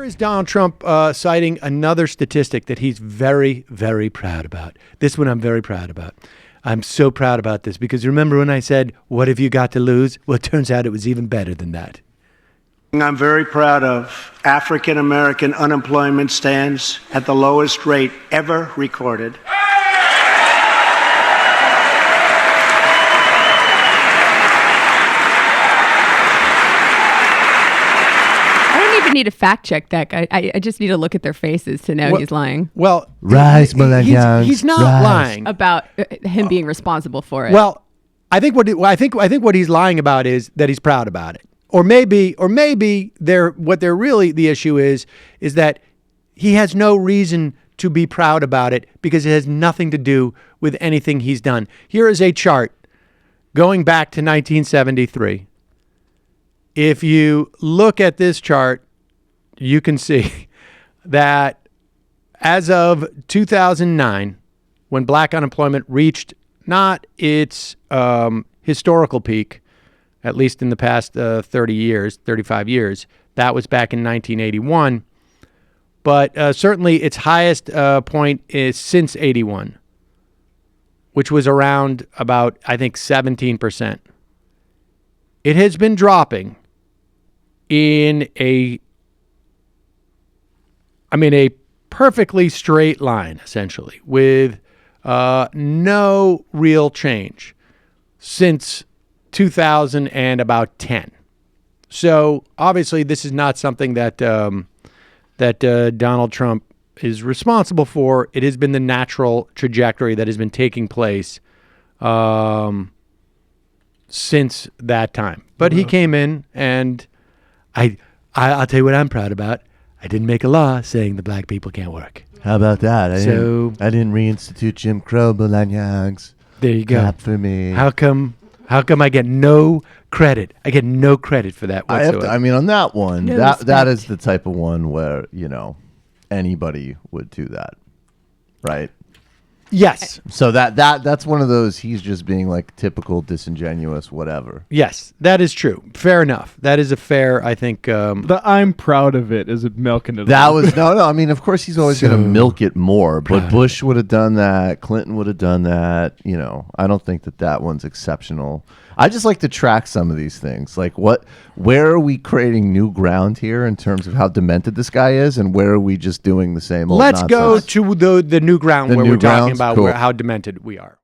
Here is Donald Trump citing another statistic that he's very, very proud about. This one I'm very proud about. I'm so proud about this because remember when I said, what have you got to lose? Well, it turns out it was even better than that. I'm very proud of African American unemployment stands at the lowest rate ever recorded. Need to fact check that guy. I just need to look at their faces to know he's lying. Well, rise, millennials. He's not rise. lying About him being responsible for it. Well, I think what he's lying about is that he's proud about it, or maybe the issue is that he has no reason to be proud about it because it has nothing to do with anything he's done. Here is a chart going back to 1973. If you look at this chart, you can see that as of 2009, when black unemployment reached not its historical peak, at least in the past 35 years, that was back in 1981, but certainly its highest point is since 81, which was around about, I think, 17%. It has been dropping in a perfectly straight line, essentially, with no real change since 2010. So obviously, this is not something that Donald Trump is responsible for. It has been the natural trajectory that has been taking place since that time. But he came in, and I'll tell you what I'm proud about. I didn't make a law saying the black people can't work. How about that? I didn't reinstitute Jim Crow, millennials. There you go. Clap for me. How come I get no credit? I get no credit for that whatsoever. On that one, No that is the type of one where, anybody would do that, right? Yes. So that's one of those, he's just being like typical disingenuous whatever. Yes, that is true. Fair enough. That is a fair, I think. The I'm proud of it is milking it. That was no. Of course he's always going to milk it more. But Bush would have done that. Clinton would have done that. I don't think that one's exceptional. I just like to track some of these things. Like where are we creating new ground here in terms of how demented this guy is, and where are we just doing the same old Let's nonsense? go to the new ground where we're talking about Cool. how demented we are.